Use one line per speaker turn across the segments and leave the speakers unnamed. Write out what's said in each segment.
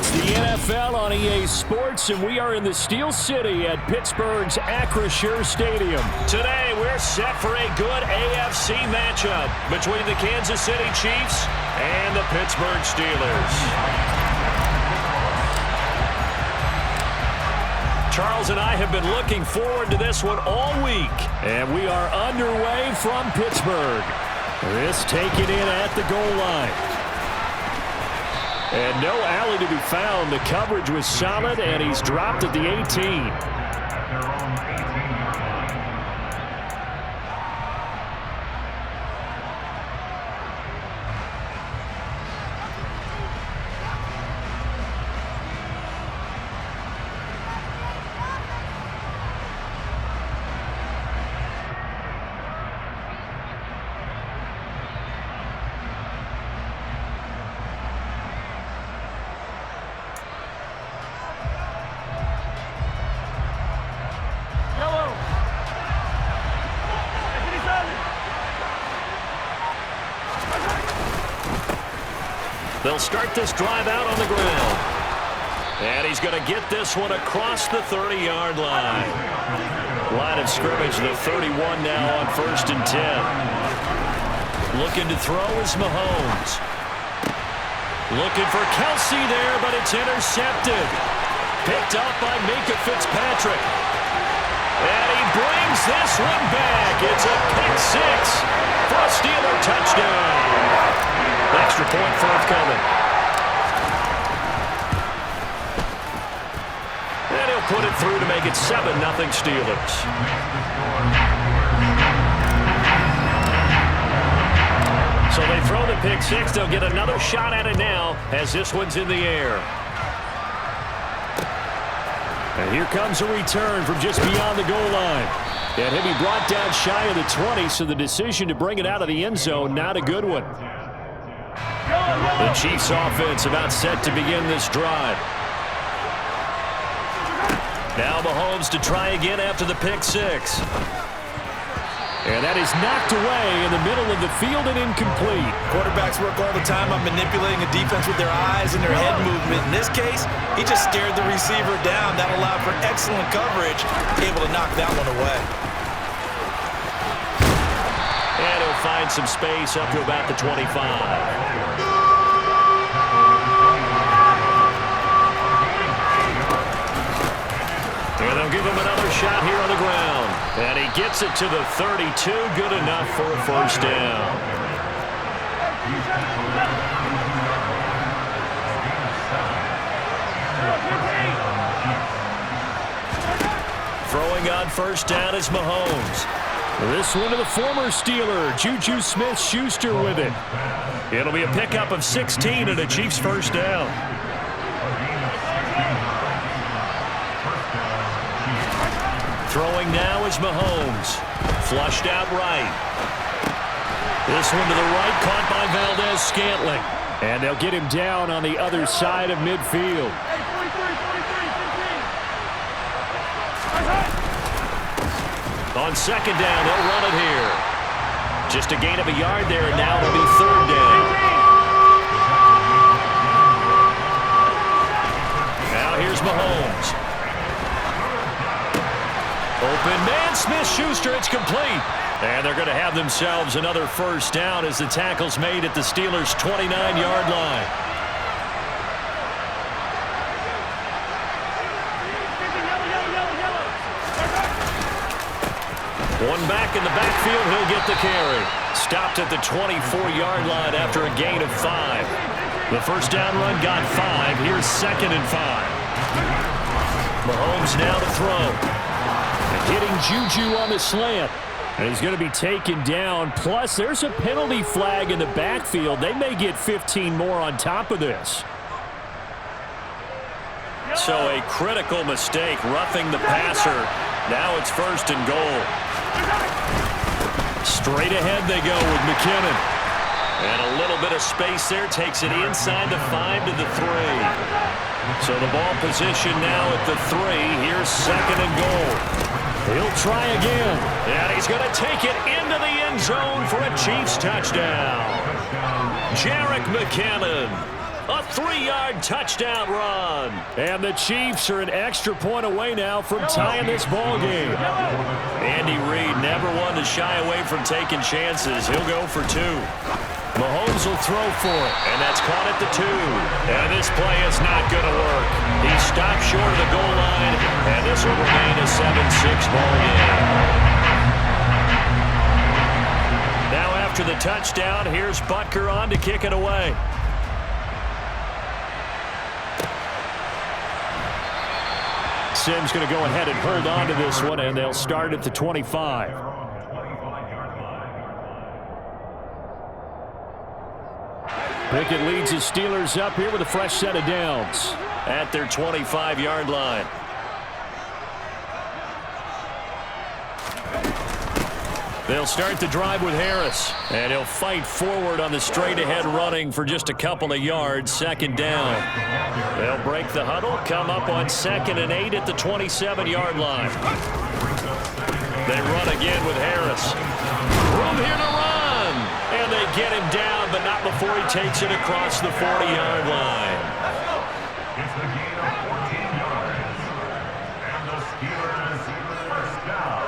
It's the NFL on EA Sports, and we are in the Steel City at Pittsburgh's Acrisure Stadium. Today, we're set for a good AFC matchup between the Kansas City Chiefs and the Pittsburgh Steelers. Charles and I have been looking forward to this one all week, and we are underway from Pittsburgh. This taken in at the goal line. And no alley to be found. The coverage was solid, and he's dropped at the 18. They'll start this drive out on the ground. And he's going to get this one across the 30-yard line. Line of scrimmage, the 31 now on 1st and 10. Looking to throw is Mahomes. Looking for Kelsey there, but it's intercepted. Picked up by Minka Fitzpatrick. And he brings this one back. It's a pick six for a Steeler touchdown. Extra point forthcoming. And he'll put it through to make it 7-0 Steelers. So they throw the pick six. They'll get another shot at it now as this one's in the air. And here comes a return from just beyond the goal line. And he'll be brought down shy of the 20, so the decision to bring it out of the end zone, not a good one. The Chiefs offense about set to begin this drive. Now Mahomes to try again after the pick six. And that is knocked away in the middle of the field and incomplete.
Quarterbacks work all the time on manipulating a defense with their eyes and their head movement. In this case, he just stared the receiver down. That allowed for excellent coverage, able to knock that one away.
And he'll find some space up to about the 25. And they'll give him another shot here on the ground. And he gets it to the 32. Good enough for a first down. Throwing on first down is Mahomes. This one to the former Steeler, Juju Smith-Schuster with it. It'll be a pickup of 16 and a Chiefs first down. Throwing now is Mahomes. Flushed out right. This one to the right, caught by Valdez-Scantling. And they'll get him down on the other side of midfield. On second down, they'll run it here. Just a gain of a yard there, and now it'll be third down. Now here's Mahomes. Open man, Smith-Schuster, it's complete. And they're going to have themselves another first down as the tackle's made at the Steelers' 29-yard line. One back in the backfield, he'll get the carry. Stopped at the 24-yard line after a gain of 5. The first down run got 5. Here's 2nd and 5. Mahomes now to throw. Hitting Juju on the slant. And he's going to be taken down. Plus, there's a penalty flag in the backfield. They may get 15 more on top of this. So a critical mistake, roughing the passer. Now it's 1st and goal. Straight ahead they go with McKinnon. And a little bit of space there. Takes it inside the 5 to the 3. So the ball position now at the 3. Here's 2nd and goal. He'll try again. And he's going to take it into the end zone for a Chiefs touchdown. Jerick McKinnon. A 3-yard touchdown run. And the Chiefs are an extra point away now from tying this ball game. Andy Reid never one to shy away from taking chances. He'll go for 2. Mahomes will throw for it, and that's caught at the 2. And this play is not going to work. He stopped short of the goal line, and this will remain a 7-6 ball game. Now after the touchdown, here's Butker on to kick it away. Simms going to go ahead and hold on to this one, and they'll start at the 25. Pickett leads his Steelers up here with a fresh set of downs at their 25-yard line. They'll start the drive with Harris, and he'll fight forward on the straight-ahead running for just a couple of yards, second down. They'll break the huddle, come up on 2nd and 8 at the 27-yard line. They run again with Harris. Room here to run. And they get him down, but not before he takes it across the 40-yard line.
It's a gain of 14 yards. And the Steelers first down.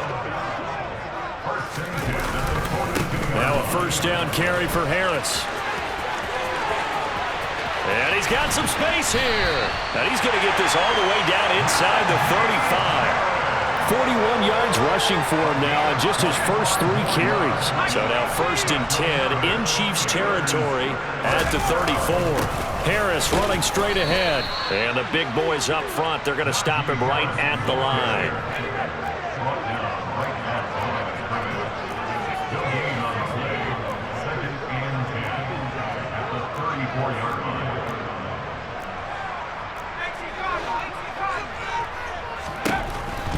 First and 10 at the 42.
Now a first down carry for Harris. And he's got some space here. And he's going to get this all the way down inside the 35. 41 yards rushing for him now on just his first 3 carries. So now 1st and 10 in Chiefs territory at the 34. Harris running straight ahead. And the big boys up front, they're going to stop him right at the line.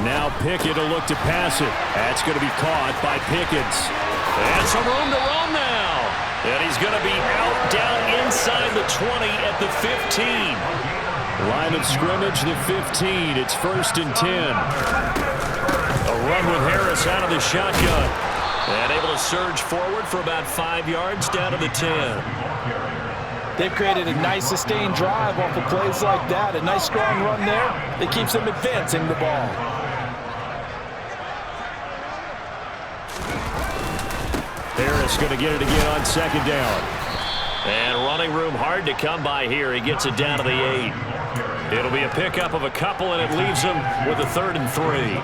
Now Pickett will look to pass it. That's going to be caught by Pickens. And some room to run now. And he's going to be out down inside the 20 at the 15. Line of scrimmage, the 15. It's 1st and 10. A run with Harris out of the shotgun. And able to surge forward for about 5 yards down to the 10.
They've created a nice sustained drive off of plays like that. A nice strong run there. It keeps them advancing the ball.
Harris going to get it again on 2nd down. And running room hard to come by here. He gets it down to the 8. It'll be a pickup of a couple, and it leaves him with a 3rd and 3.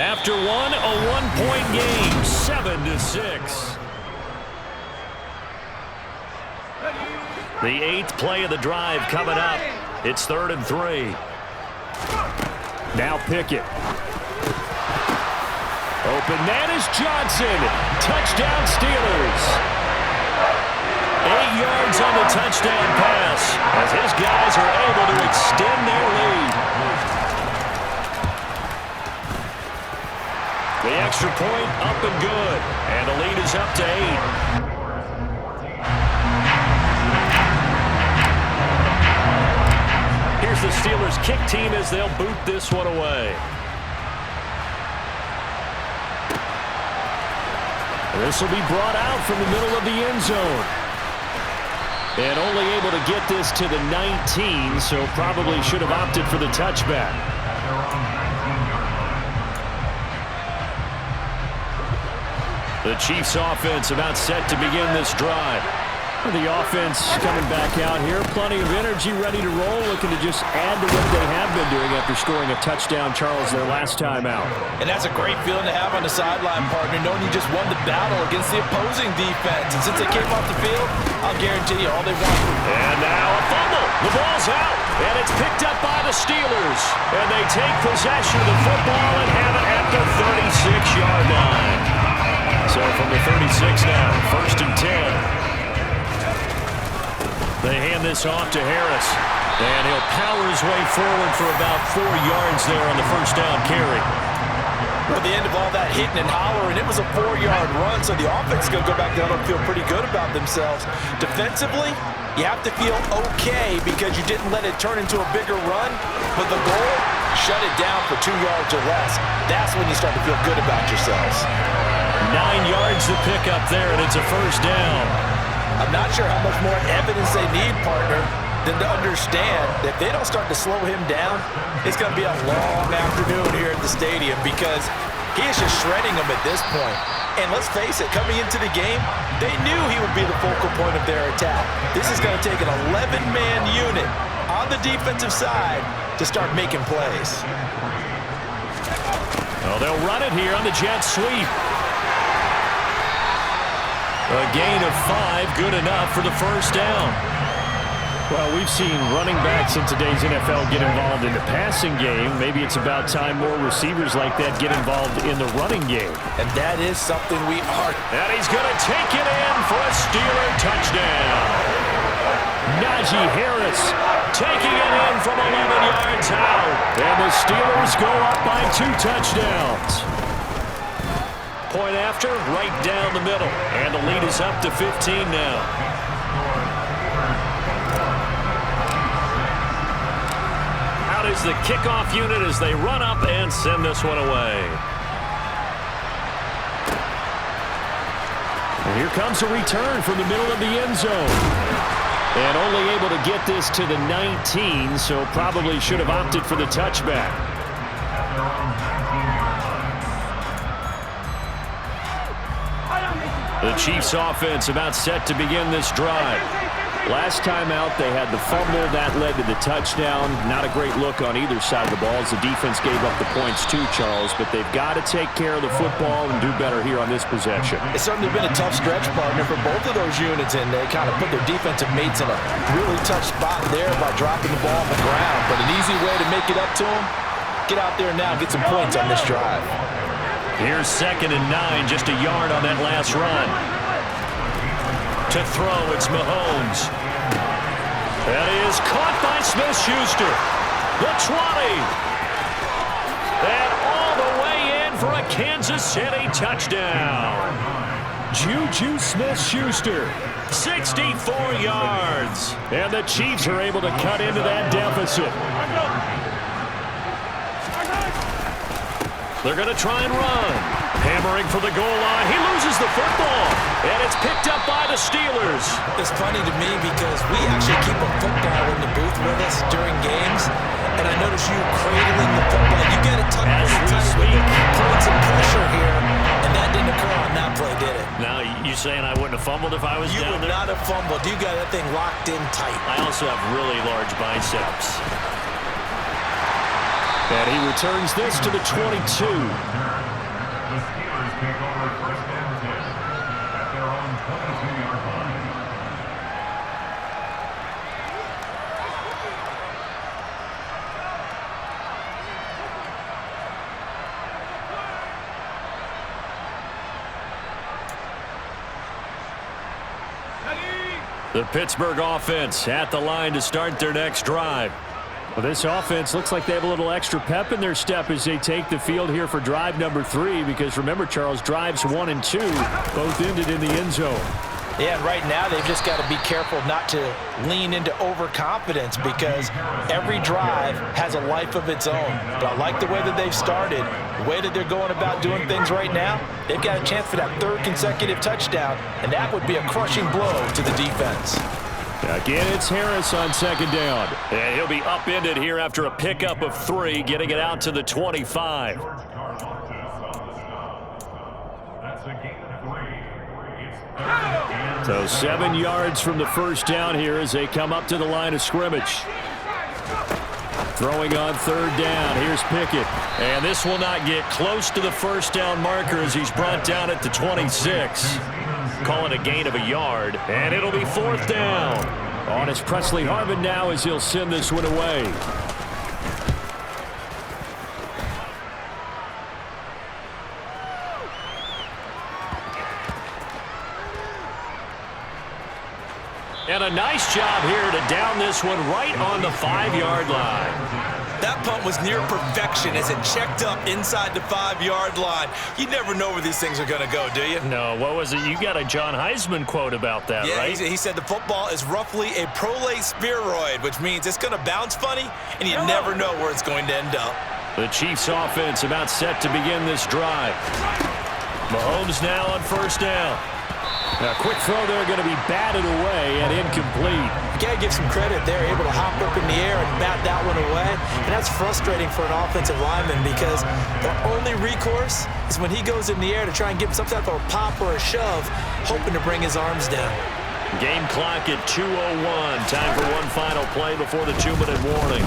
After one, a 1-point game, 7-6. The 8th play of the drive coming up. It's 3rd and 3. Now Pickett. Open man is Johnson. Touchdown Steelers. 8 yards on the touchdown pass as his guys are able to extend their lead. The extra point up and good. And the lead is up to 8. Here's the Steelers kick team as they'll boot this one away. This will be brought out from the middle of the end zone. And only able to get this to the 19, so probably should have opted for the touchback. The Chiefs offense about set to begin this drive. The offense coming back out here. Plenty of energy, ready to roll, looking to just add to what they have been doing after scoring a touchdown, Charles, their last time out.
And that's a great feeling to have on the sideline, partner, knowing you just won the battle against the opposing defense. And since they came off the field, I'll guarantee you all they want.
And now a fumble. The ball's out, and it's picked up by the Steelers. And they take possession of the football and have it at the 36-yard line. So from the 36 now, 1st and 10. They hand this off to Harris, and he'll power his way forward for about 4 yards there on the first down carry.
At the end of all that hitting and hollering, it was a 4-yard run, so the offense is going to go back down and feel pretty good about themselves. Defensively, you have to feel okay because you didn't let it turn into a bigger run, but the goal, shut it down for 2 yards or less. That's when you start to feel good about yourselves.
9 yards to pick up there, and it's a first down.
I'm not sure how much more evidence they need, partner, than to understand that if they don't start to slow him down, it's going to be a long afternoon here at the stadium because he is just shredding them at this point. And let's face it, coming into the game, they knew he would be the focal point of their attack. This is going to take an 11-man unit on the defensive side to start making plays.
Well, they'll run it here on the jet sweep. A gain of 5, good enough for the first down. Well, we've seen running backs in today's NFL get involved in the passing game. Maybe it's about time more receivers like that get involved in the running game.
And that is something we are.
And he's going to take it in for a Steeler touchdown. Najee Harris taking it in from 11 yards out. And the Steelers go up by 2 touchdowns. Point after, right down the middle. And the lead is up to 15 now. Out is the kickoff unit as they run up and send this one away. And here comes a return from the middle of the end zone. And only able to get this to the 19, so probably should have opted for the touchback. The Chiefs offense about set to begin this drive. Last time out, they had the fumble. That led to the touchdown. Not a great look on either side of the ball as the defense gave up the points too, Charles. But they've got to take care of the football and do better here on this possession.
It's certainly been a tough stretch, partner, for both of those units, and they kind of put their defensive mates in a really tough spot there by dropping the ball on the ground. But an easy way to make it up to them, get out there now and get some points on this drive.
Here's 2nd and 9, just a yard on that last run. To throw, it's Mahomes. That is caught by Smith-Schuster. The 20. And all the way in for a Kansas City touchdown. Juju Smith-Schuster, 64 yards. And the Chiefs are able to cut into that deficit. They're going to try and run. Hammering for the goal line. He loses the football. And it's picked up by the Steelers.
It's funny to me because we actually keep a football in the booth with us during games. And I notice you cradling the football. You get it tucked pretty tight with it. Putting some pressure here. And that didn't occur on that play, did it?
Now, you saying I wouldn't have fumbled if I was down there?
You would not have fumbled. You got that thing locked in tight.
I also have really large biceps. And he returns this to the 22.
The Steelers take over 1st and 10 at their own 22-yard line.
The Pittsburgh offense at the line to start their next drive. Well, this offense looks like they have a little extra pep in their step as they take the field here for drive number 3, because remember, Charles, drives 1 and 2 both ended in the end zone.
Yeah, and right now they've just got to be careful not to lean into overconfidence because every drive has a life of its own. But I like the way that they've started, the way that they're going about doing things right now. They've got a chance for that 3rd consecutive touchdown, and that would be a crushing blow to the defense.
Again, it's Harris on 2nd down. And he'll be upended here after a pickup of 3, getting it out to the 25.
That's a gain of 3.
So 7 yards from the first down here as they come up to the line of scrimmage. Throwing on 3rd down. Here's Pickett. And this will not get close to the first down marker as he's brought down at the 26. Call it a gain of a yard, and it'll be 4th down. On is Presley Harvin now as he'll send this one away. And a nice job here to down this one right on the 5-yard line.
That punt was near perfection as it checked up inside the 5-yard line. You never know where these things are going to go, do you?
No, what was it? You got a John Heisman quote about that, right?
Yeah, he said the football is roughly a prolate spheroid, which means it's going to bounce funny, and you never know where it's going to end up.
The Chiefs offense about set to begin this drive. Mahomes now on 1st down. A quick throw there going to be batted away and incomplete.
You got to give some credit. They're able to hop up in the air and bat that one away. And that's frustrating for an offensive lineman because their only recourse is when he goes in the air to try and give him some type of a pop or a shove, hoping to bring his arms down.
Game clock at 2:01. Time for one final play before the 2-minute warning.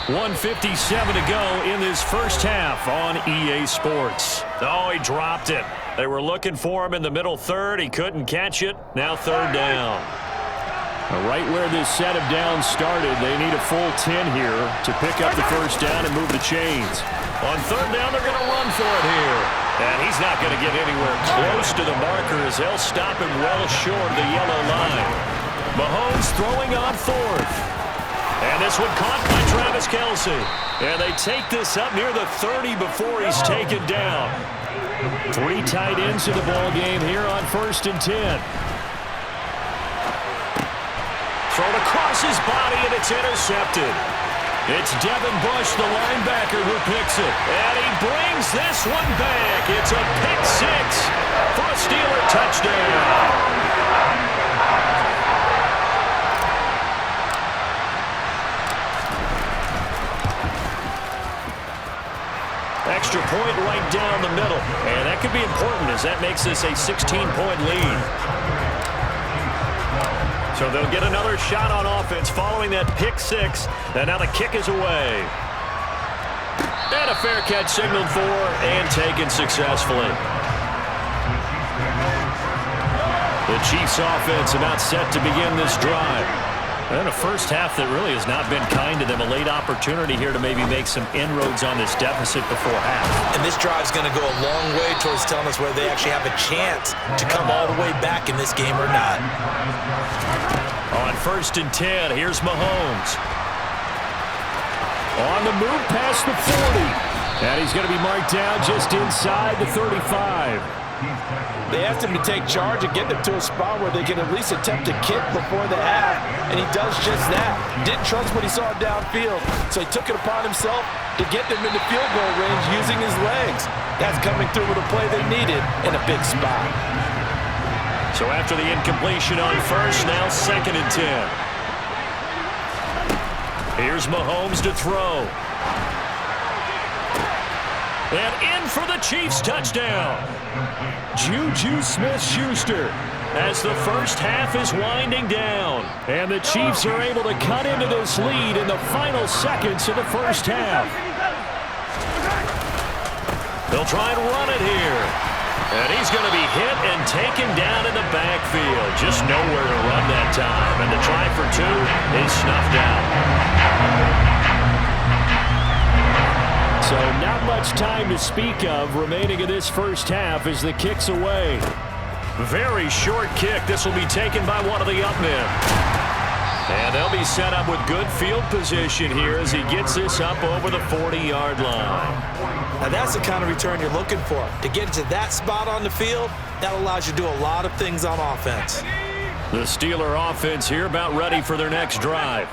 1:57 to go in this first half on EA Sports. Oh, he dropped it. They were looking for him in the middle third. He couldn't catch it. Now third down. Right where this set of downs started, they need a full 10 here to pick up the first down and move the chains. On third down, they're going to run for it here. And he's not going to get anywhere close to the marker as they'll stop him well short of the yellow line. Mahomes throwing on fourth. And this one caught by Travis Kelce. And they take this up near the 30 before he's taken down. 3 tight ends in the ball game here on 1st and 10. Thrown across his body, and it's intercepted. It's Devin Bush, the linebacker, who picks it. And he brings this one back. It's a pick 6 for a Steeler touchdown. Extra point right down the middle. And that could be important as that makes this a 16-point lead. So they'll get another shot on offense following that pick 6. And now the kick is away. And a fair catch signaled for and taken successfully. The Chiefs offense about set to begin this drive. And a first half that really has not been kind to them. A late opportunity here to maybe make some inroads on this deficit before half.
And this drive's going to go a long way towards telling us whether they actually have a chance to come all the way back in this game or not.
On 1st and 10, here's Mahomes. On the move past the 40. And he's going to be marked down just inside the 35.
They asked him to take charge and get them to a spot where they can at least attempt a kick before the half, and he does just that. Didn't trust what he saw downfield, so he took it upon himself to get them into field goal range using his legs. That's coming through with a play they needed in a big spot.
So after the incompletion on 1st, now 2nd and 10. Here's Mahomes to throw. And in for the Chiefs touchdown. Juju Smith-Schuster as the first half is winding down. And the Chiefs are able to cut into this lead in the final seconds of the first half. They'll try and run it here. And he's going to be hit and taken down in the backfield. Just nowhere to run that time. And the try for 2 is snuffed out. So not much time to speak of remaining in this first half as the kick's away. Very short kick. This will be taken by one of the up men. And they'll be set up with good field position here as he gets this up over the 40-yard line.
Now that's the kind of return you're looking for. To get to that spot on the field, that allows you to do a lot of things on offense.
The Steeler offense here about ready for their next drive.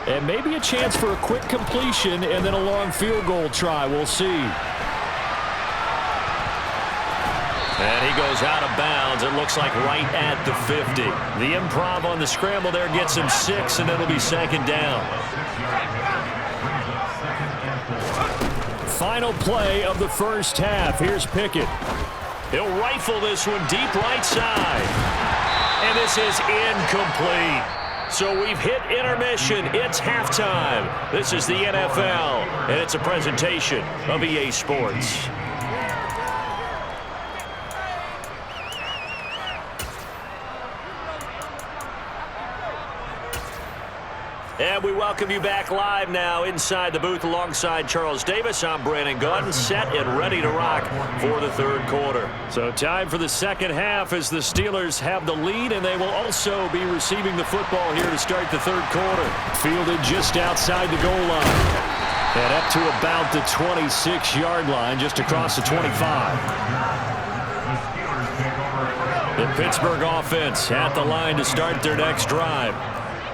And maybe a chance for a quick completion and then a long field goal try. We'll see. And he goes out of bounds. It looks like right at the 50. The improv on the scramble there gets him 6, and it'll be 2nd down. Final play of the first half. Here's Pickett. He'll rifle this one deep right side. And this is incomplete. So we've hit intermission. It's halftime. This is the NFL, and it's a presentation of EA Sports. And we welcome you back live now inside the booth alongside Charles Davis. I'm Brandon Gaudin, set and ready to rock for the 3rd quarter. So time for the second half as the Steelers have the lead, and they will also be receiving the football here to start the 3rd quarter. Fielded just outside the goal line. And up to about the 26-yard line, just across the 25. The Pittsburgh offense at the line to start their next drive.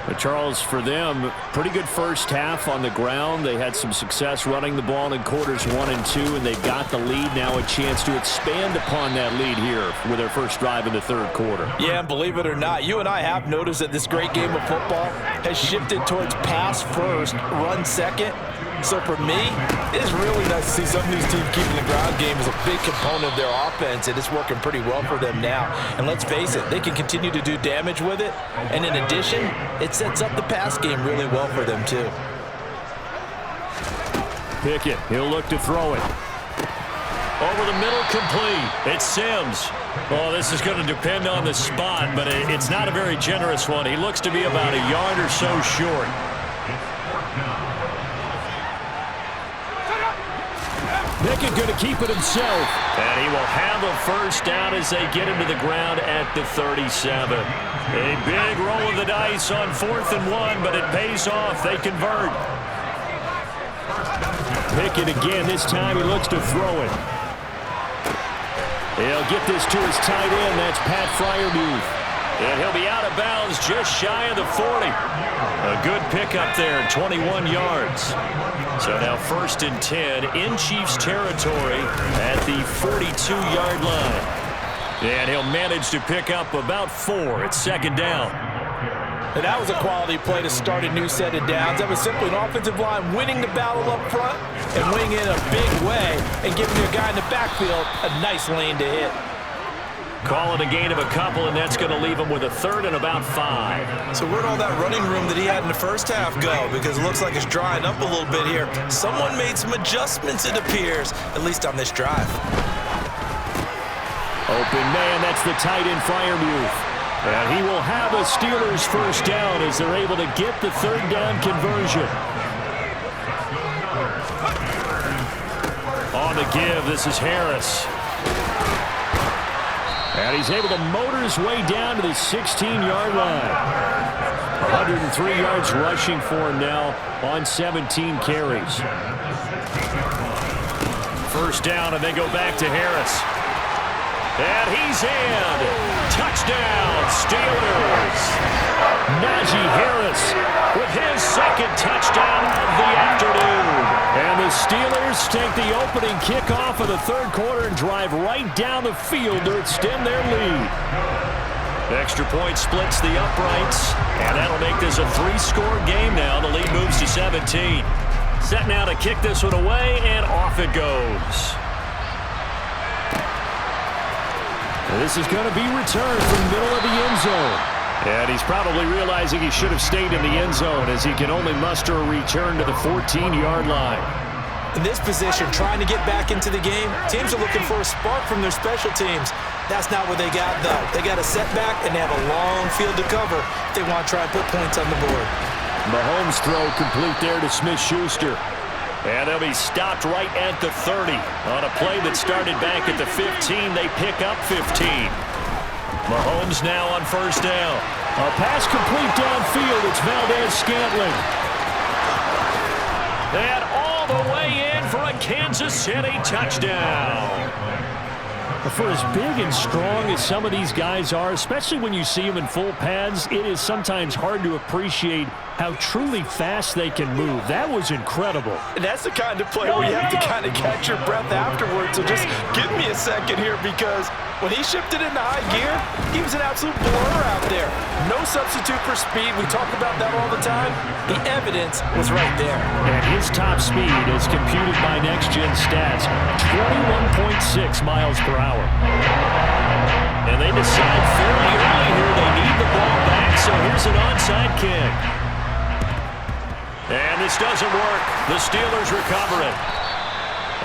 But Charles, for them, pretty good first half on the ground. They had some success running the ball in quarters 1 and 2, and they've got the lead. Now a chance to expand upon that lead here with their first drive in the third quarter.
Yeah, and believe it or not, you and I have noticed that this great game of football has shifted towards pass first, run second. So for me, it is really nice to see some of these teams keeping the ground game as a big component of their offense, and it's working pretty well for them now. And let's face it, they can continue to do damage with it. And in addition, it sets up the pass game really well for them too.
Pickett, he'll look to throw it. Over the middle, complete. It's Sims. Oh, this is going to depend on the spot, but it's not a very generous one. He looks to be about a yard or so short. Pickett going to keep it himself. And he will have a first down as they get into the ground at the 37. A big roll of the dice on 4th and 1, but it pays off. They convert. Pickett again. This time he looks to throw it. He'll get this to his tight end. That's Pat Freiermuth. And he'll be out of bounds just shy of the 40. A good pickup there, 21 yards. So now 1st and 10 in Chiefs territory at the 42-yard line. And he'll manage to pick up about 4. It's 2nd down.
And that was a quality play to start a new set of downs. That was simply an offensive line winning the battle up front and winning in a big way and giving their guy in the backfield a nice lane to hit.
Call it a gain of a couple, and that's going to leave him with a 3rd and about 5.
So where'd all that running room that he had in the first half go? Because it looks like it's drying up a little bit here. Someone made some adjustments, it appears, at least on this drive.
Open man, that's the tight end Freiermuth. And he will have a Steelers first down as they're able to get the 3rd down conversion. On the give, this is Harris. And he's able to motor his way down to the 16-yard line. 103 yards rushing for him now on 17 carries. First down, and they go back to Harris. And he's in. Touchdown, Steelers. Najee Harris with his 2nd touchdown of the afternoon. And the Steelers take the opening kickoff of the 3rd quarter and drive right down the field to extend their lead. Extra point splits the uprights, and that'll make this a 3-score game now. The lead moves to 17. Set now to kick this one away, and off it goes. This is going to be returned from the middle of the end zone. And he's probably realizing he should have stayed in the end zone as he can only muster a return to the 14-yard line.
In this position, trying to get back into the game, teams are looking for a spark from their special teams. That's not what they got, though. They got a setback, and they have a long field to cover if they want to try and put points on the board.
Mahomes' throw complete there to Smith-Schuster. And they'll be stopped right at the 30. On a play that started back at the 15, they pick up 15. Mahomes now on first down. A pass complete downfield. It's Valdez-Scantling. And all the way in for a Kansas City touchdown. For as big and strong as some of these guys are, especially when you see them in full pads, it is sometimes hard to appreciate how truly fast they can move. That was incredible.
And that's the kind of play where you have to kind of catch your breath afterwards. So just give me a second here, because when he shifted into high gear, he was an absolute blur out there. No substitute for speed. We talk about that all the time. The evidence was right there.
And his top speed is computed by Next Gen Stats, 21.6 miles per hour. And they decide fairly early here they need the ball back, so here's an onside kick. And this doesn't work. The Steelers recover it.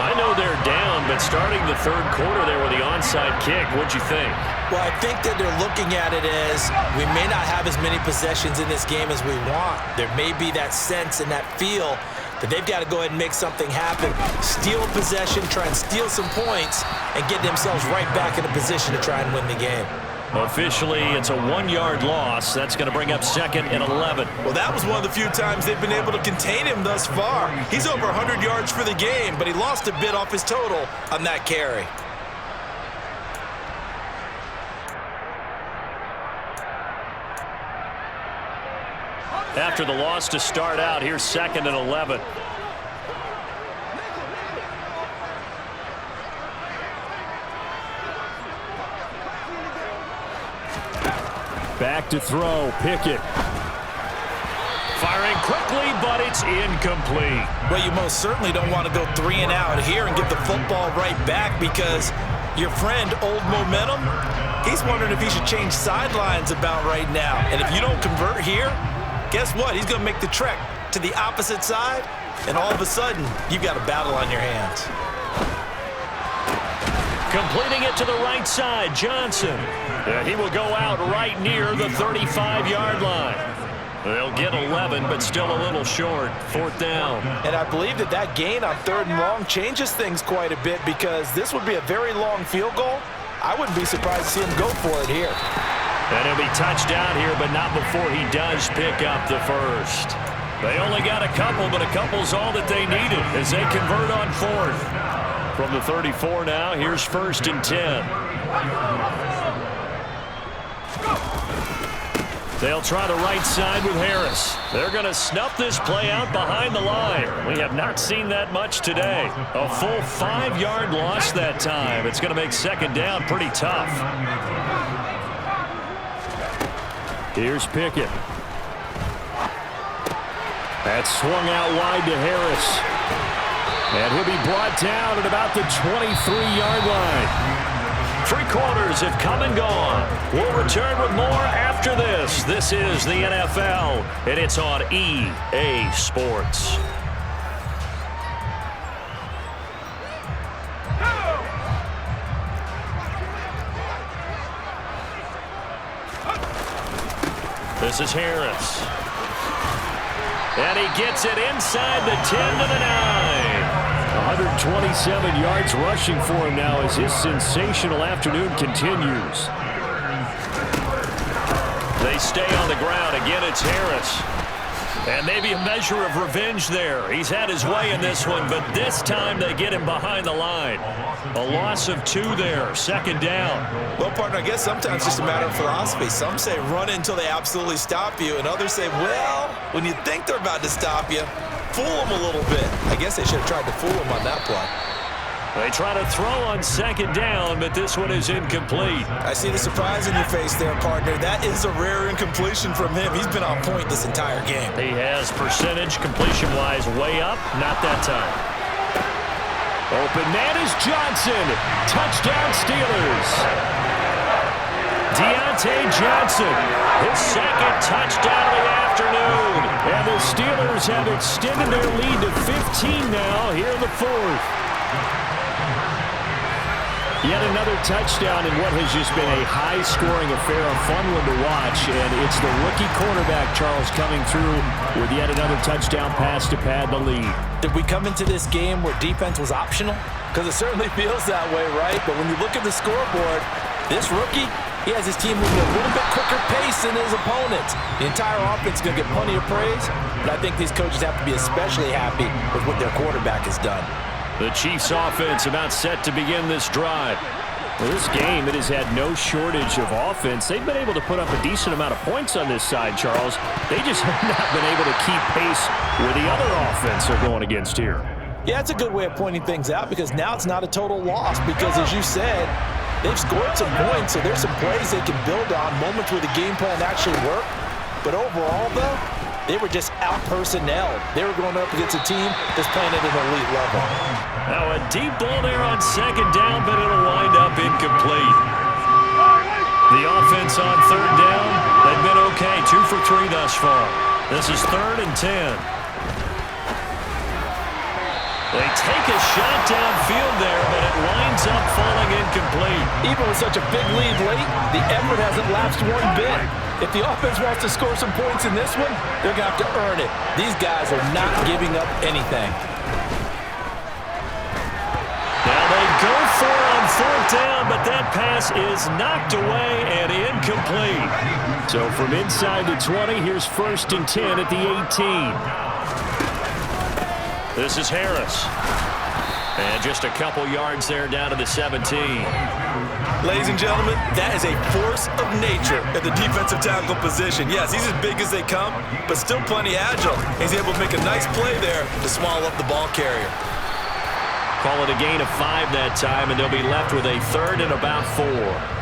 I know they're down, but starting the 3rd quarter there with the onside kick, what'd you think?
Well, I think that they're looking at it as we may not have as many possessions in this game as we want. There may be that sense and that feel that they've got to go ahead and make something happen. Steal a possession, try and steal some points, and get themselves right back in a position to try and win the game.
Officially, it's a 1-yard loss. That's going to bring up 2nd and 11.
Well, that was one of the few times they've been able to contain him thus far. He's over 100 yards for the game, but he lost a bit off his total on that carry.
after the loss to start out. Here's 2nd and 11. Back to throw. Pickett. Firing quickly, but it's incomplete.
Well, you most certainly don't want to go 3 and out here and give the football right back, because your friend, Old Momentum, he's wondering if he should change sidelines about right now. And if you don't convert here, guess what? He's going to make the trek to the opposite side, and all of a sudden, you've got a battle on your hands.
Completing it to the right side, Johnson. And he will go out right near the 35-yard line. They'll get 11, but still a little short. 4th down.
And I believe that gain on 3rd and long changes things quite a bit, because this would be a very long field goal. I wouldn't be surprised to see him go for it here.
And he'll be touched down here, but not before he does pick up the first. They only got a couple, but a couple's all that they needed as they convert on 4th. From the 34 now, here's 1st and 10. They'll try the right side with Harris. They're going to snuff this play out behind the line. We have not seen that much today. A full 5-yard loss that time. It's going to make 2nd down pretty tough. Here's Pickett. That's swung out wide to Harris. And he'll be brought down at about the 23-yard line. 3 quarters have come and gone. We'll return with more after this. This is the NFL, and it's on EA Sports. This is Harris. And he gets it inside the 10 to the 9. 127 yards rushing for him now as his sensational afternoon continues. They stay on the ground. Again, it's Harris. And maybe a measure of revenge there. He's had his way in this one, but this time they get him behind the line. A loss of 2 there. 2nd down.
Well, partner, I guess sometimes it's just a matter of philosophy. Some say run until they absolutely stop you, and others say, well, when you think they're about to stop you, fool them a little bit. I guess they should have tried to fool him on that play.
They try to throw on 2nd down, but this one is incomplete.
I see the surprise in your face there, partner. That is a rare incompletion from him. He's been on point this entire game.
He has percentage completion-wise way up. Not that time. Open man is Johnson. Touchdown Steelers. Deontay Johnson, his 2nd touchdown of the afternoon. And the Steelers have extended their lead to 15 now here in the 4th. Yet another touchdown in what has just been a high-scoring affair, a fun one to watch, and it's the rookie quarterback, Charles, coming through with yet another touchdown pass to pad the lead.
Did we come into this game where defense was optional? Because it certainly feels that way, right? But when you look at the scoreboard, this rookie, he has his team moving a little bit quicker pace than his opponents. The entire offense is going to get plenty of praise, but I think these coaches have to be especially happy with what their quarterback has done.
The Chiefs offense about set to begin this drive. Well, this game, it has had no shortage of offense. They've been able to put up a decent amount of points on this side, Charles. They just have not been able to keep pace with the other offense they're going against here.
Yeah, it's a good way of pointing things out, because now it's not a total loss, because as you said, they've scored some points, so there's some plays they can build on, moments where the game plan actually worked. But overall, though, they were just out-personnelled. They were going up against a team that's playing at an elite level.
Now a deep ball there on 2nd down, but it'll wind up incomplete. The offense on 3rd down, they've been okay. 2 for 3 thus far. This is 3rd and 10. They take a shot downfield there, but it winds up falling incomplete.
Even with such a big lead late, the effort hasn't lapsed one bit. If the offense wants to score some points in this one, they're going to have to earn it. These guys are not giving up anything.
Now they go for it on 4th down, but that pass is knocked away and incomplete. So from inside the 20, here's 1st and 10 at the 18. This is Harris. And just a couple yards there down to the 17.
Ladies and gentlemen, that is a force of nature at the defensive tackle position. Yes, he's as big as they come, but still plenty agile. He's able to make a nice play there to swallow up the ball carrier.
Call it a gain of 5 that time, and they'll be left with a 3rd and about 4.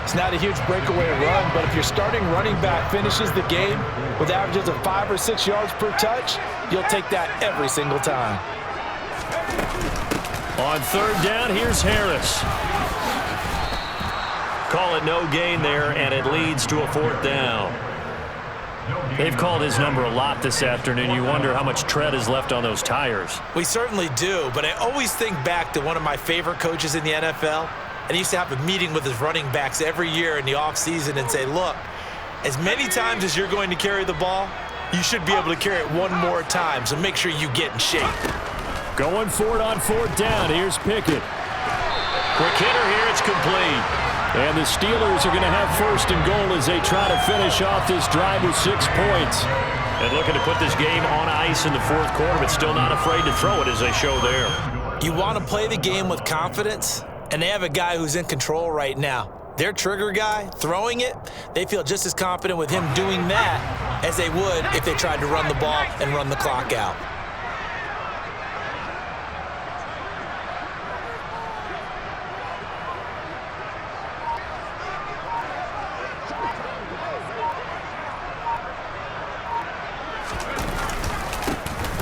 It's not a huge breakaway run, but if your starting running back finishes the game with averages of 5 or 6 yards per touch, you'll take that every single time.
On 3rd down, here's Harris. Call it no gain there, and it leads to a 4th down. They've called his number a lot this afternoon. You wonder how much tread is left on those tires.
We certainly do, but I always think back to one of my favorite coaches in the NFL, and he used to have a meeting with his running backs every year in the offseason and say, look, as many times as you're going to carry the ball, you should be able to carry it one more time, so make sure you get in shape.
Going for it on 4th down. Here's Pickett. Quick hitter here. It's complete. And the Steelers are going to have 1st and goal as they try to finish off this drive with 6 points. And looking to put this game on ice in the 4th quarter, but still not afraid to throw it as they show there.
You want to play the game with confidence, and they have a guy who's in control right now. Their trigger guy, throwing it, they feel just as confident with him doing that as they would if they tried to run the ball and run the clock out.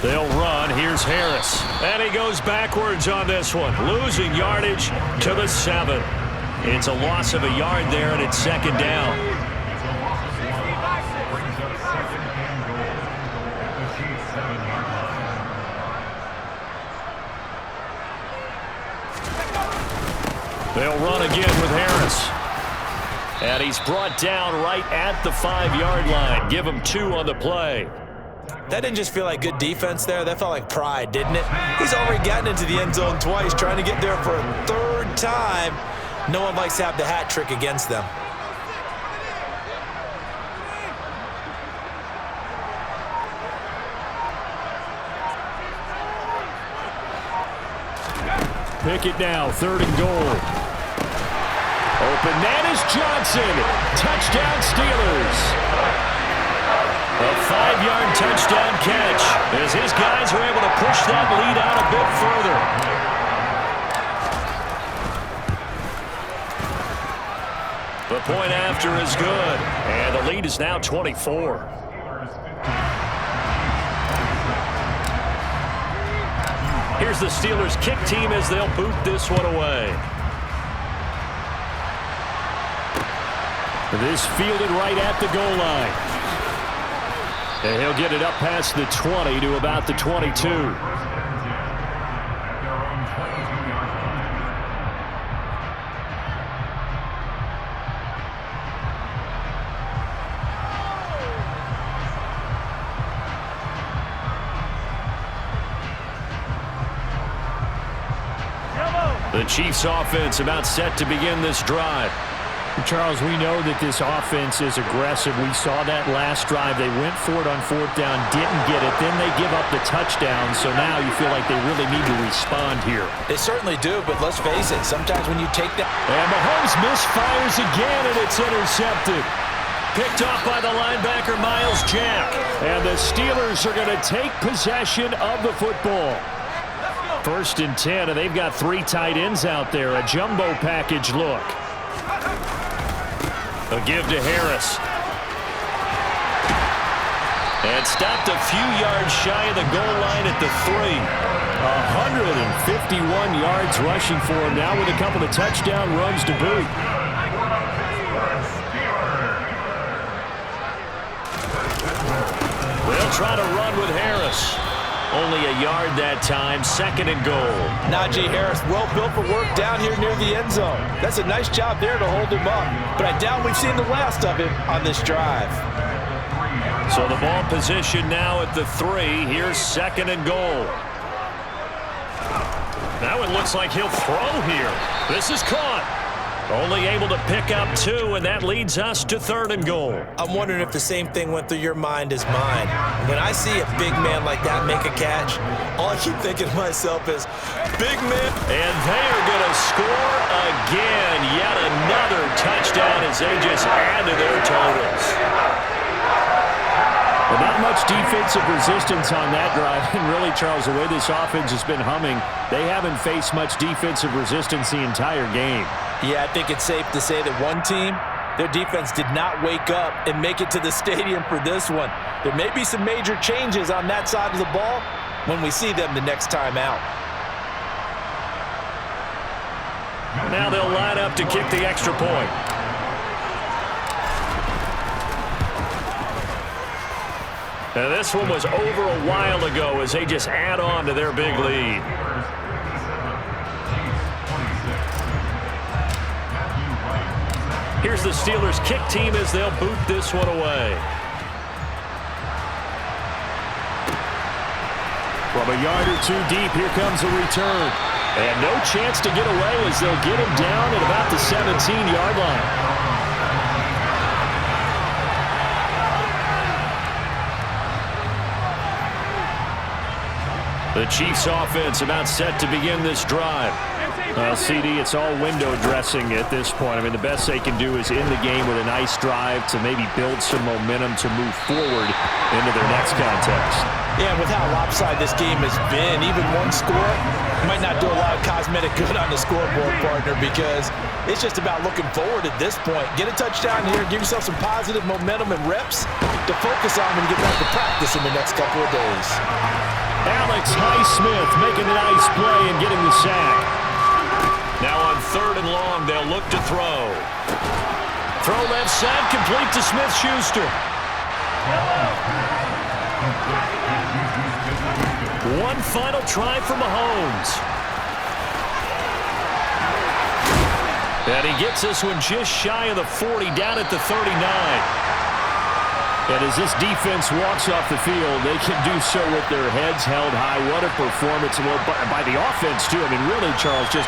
They'll run. Here's Harris. And he goes backwards on this one, losing yardage to the 7. It's a loss of a yard there, and it's 2nd down. They'll run again with Harris. And he's brought down right at the 5-yard line. Give him 2 on the play.
That didn't just feel like good defense there. That felt like pride, didn't it? He's already gotten into the end zone twice, trying to get there for a 3rd time. No one likes to have the hat trick against them.
Pickett now, 3rd and goal. Open man is Johnson. Touchdown Steelers. A 5-yard touchdown catch as his guys are able to push that lead out a bit further. The point after is good, and the lead is now 24. Here's the Steelers kick team as they'll boot this one away. This fielded right at the goal line. And he'll get it up past the 20 to about the 22. The Chiefs offense about set to begin this drive.
Charles, we know that this offense is aggressive. We saw that last drive. They went for it on 4th down, didn't get it. Then they give up the touchdown. So now you feel like they really need to respond here.
They certainly do, but let's face it. Sometimes when you take that...
And Mahomes misfires again, and it's intercepted. Picked off by the linebacker, Miles Jack. And the Steelers are going to take possession of the football. 1st and 10, and they've got 3 tight ends out there. A jumbo package look. A give to Harris. And stopped a few yards shy of the goal line at the 3. 151 yards rushing for him now with a couple of touchdown runs to boot. They'll try to run with Harris. Only a yard that time, 2nd and goal.
Najee Harris, well built for work down here near the end zone. That's a nice job there to hold him up. But I doubt we've seen the last of him on this drive.
So the ball position now at the 3. Here's 2nd and goal. Now it looks like he'll throw here. This is caught. Only able to pick up 2, and that leads us to 3rd and goal.
I'm wondering if the same thing went through your mind as mine. When I see a big man like that make a catch, all I keep thinking to myself is, big man.
And they are going to score again. Yet another touchdown as they just add to their totals.
Well, not much defensive resistance on that drive. And really, Charles, the way this offense has been humming, they haven't faced much defensive resistance the entire game.
Yeah, I think it's safe to say that one team, their defense did not wake up and make it to the stadium for this one. There may be some major changes on that side of the ball when we see them the next time out.
Now they'll line up to kick the extra point. Now this one was over a while ago as they just add on to their big lead. Here's the Steelers' kick team as they'll boot this one away.
From a yard or 2 deep, here comes a return.
And no chance to get away as they'll get him down at about the 17-yard line. The Chiefs offense about set to begin this drive.
Well, CD, it's all window dressing at this point. I mean, the best they can do is end the game with a nice drive to maybe build some momentum to move forward into their next contest.
Yeah, and with how lopsided this game has been, even one score might not do a lot of cosmetic good on the scoreboard, partner, because it's just about looking forward at this point. Get a touchdown here, give yourself some positive momentum and reps to focus on when you get back to practice in the next couple of days.
Alex Highsmith making a nice play and getting the sack.
Now on 3rd and long, they'll look to throw. Throw left side, complete to Smith-Schuster. One final try for Mahomes. And he gets this one just shy of the 40, down at the 39.
And as this defense walks off the field, they can do so with their heads held high. What a performance by the offense, too. I mean, really, Charles, just